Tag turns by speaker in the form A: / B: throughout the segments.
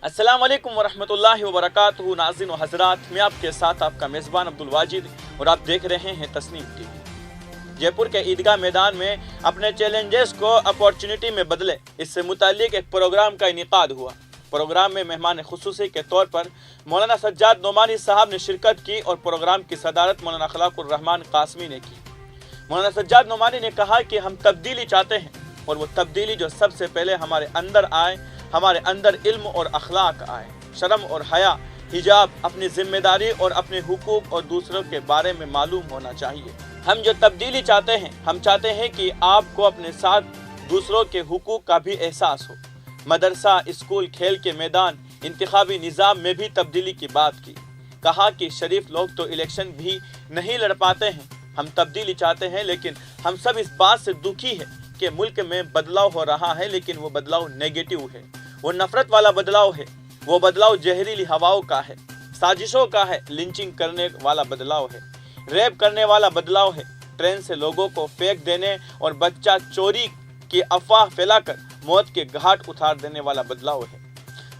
A: السلام علیکم ورحمۃ اللہ وبرکاتہ ناظرین و حضرات، میں آپ کے ساتھ آپ کا میزبان عبدالواجد اور آپ دیکھ رہے ہیں تسنیم ٹی وی۔ جے پور کے عیدگاہ میدان میں اپنے چیلنجز کو اپارچونٹی میں بدلے، اس سے متعلق ایک پروگرام کا انعقاد ہوا۔ پروگرام میں مہمان خصوصی کے طور پر مولانا سجاد نعمانی صاحب نے شرکت کی اور پروگرام کی صدارت مولانا اخلاق الرحمان قاسمی نے کی۔ مولانا سجاد نعمانی نے کہا کہ ہم تبدیلی چاہتے ہیں، اور وہ تبدیلی جو سب سے پہلے ہمارے اندر آئے، ہمارے اندر علم اور اخلاق آئے، شرم اور حیا، حجاب، اپنی ذمہ داری اور اپنے حقوق اور دوسروں کے بارے میں معلوم ہونا چاہیے۔ ہم جو تبدیلی چاہتے ہیں، ہم چاہتے ہیں کہ آپ کو اپنے ساتھ دوسروں کے حقوق کا بھی احساس ہو۔ مدرسہ، اسکول، کھیل کے میدان، انتخابی نظام میں بھی تبدیلی کی بات کی۔ کہا کہ شریف لوگ تو الیکشن بھی نہیں لڑ پاتے ہیں، ہم تبدیلی چاہتے ہیں، لیکن ہم سب اس بات سے دکھی ہے کہ ملک میں بدلاؤ ہو رہا ہے، لیکن وہ بدلاؤ نیگیٹو ہے، وہ نفرت والا بدلاؤ ہے، وہ بدلاؤ زہریلی ہواؤں کا ہے، سازشوں کا ہے، لنچنگ کرنے والا بدلاؤ ہے، ریپ کرنے والا بدلاؤ ہے، ٹرین سے لوگوں کو پھینک دینے اور بچہ چوری کی افواہ پھیلا کر موت کے گھاٹ اتار دینے والا بدلاؤ ہے۔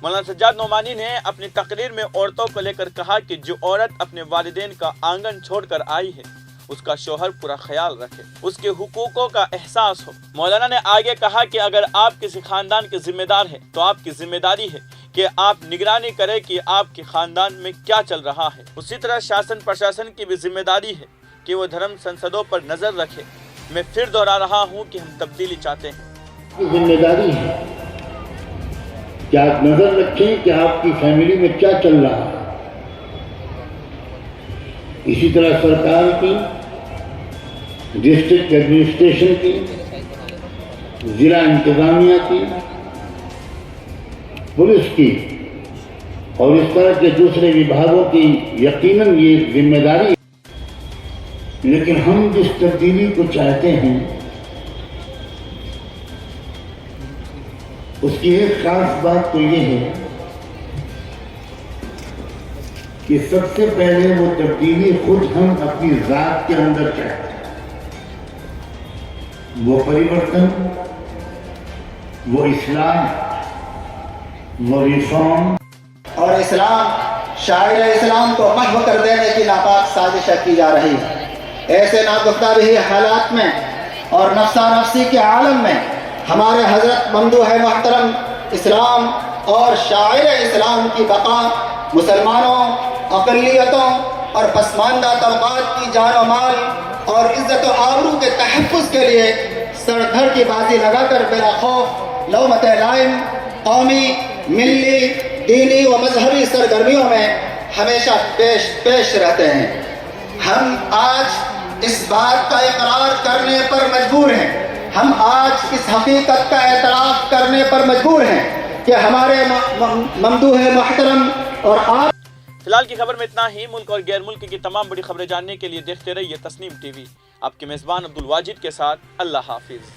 A: مولانا سجاد نعمانی نے اپنی تقریر میں عورتوں کو لے کر کہا کہ جو عورت اپنے والدین کا آنگن چھوڑ کر آئی ہے، اس کا شوہر پورا خیال رکھے، اس کے حقوقوں کا احساس ہو۔ مولانا نے آگے کہا کہ اگر آپ کسی خاندان کے ذمہ دار ہیں تو آپ کی ذمہ داری ہے کہ آپ نگرانی کریں کہ آپ کے خاندان میں کیا چل رہا ہے۔ اسی طرح شاسن پرشاسن کی بھی ذمہ داری ہے کہ وہ دھرم سنسدوں پر نظر رکھے۔ میں پھر دہرا رہا ہوں کہ ہم تبدیلی چاہتے ہیں۔
B: ذمہ داری ہے کہ آپ نظر رکھیں کہ آپ کی فیملی میں کیا چل رہا ہے۔ اسی طرح سرکار کی، ڈسٹرکٹ ایڈمنسٹریشن کی، ضلع انتظامیہ کی، پولیس کی اور اس طرح کے دوسرے وبھاگوں کی یقیناً یہ ذمہ داری ہے۔ لیکن ہم جس تبدیلی کو چاہتے ہیں اس کی ایک خاص بات تو یہ ہے کہ سب سے پہلے وہ تبدیلی خود ہم اپنی ذات کے اندر چاہتے ہیں۔ وہ پریورتن، وہ اصلاح، وہ ریفارم
C: اور اسلام، شاعر اسلام کو محو کر دینے کی ناپاک سازشیں کی جا رہی ہے۔ ایسے ناگفتہ رہی حالات میں اور نفسا نفسی کے عالم میں ہمارے حضرت ممدوح محترم اسلام اور شاعر اسلام کی بقا، مسلمانوں، اقلیتوں اور پسماندہ طبقات کی جان و مال اور عزت و آبرو کے تحفظ کے لیے سر دھڑ کی بازی لگا کر بلا خوف لومت لائم قومی، ملی، دینی و مذہبی سرگرمیوں میں ہمیشہ پیش رہتے ہیں۔ ہم آج اس بات کا اقرار کرنے پر مجبور ہیں، ہم آج اس حقیقت کا اعتراف کرنے پر مجبور ہیں کہ ہمارے ممدوح محترم اور آپ۔
A: فی الحال کی خبر میں اتنا ہی۔ ملک اور غیر ملک کی تمام بڑی خبریں جاننے کے لیے دیکھتے رہیے تسنیم ٹی وی۔ آپ کے میزبان عبدالواجد کے ساتھ اللہ حافظ۔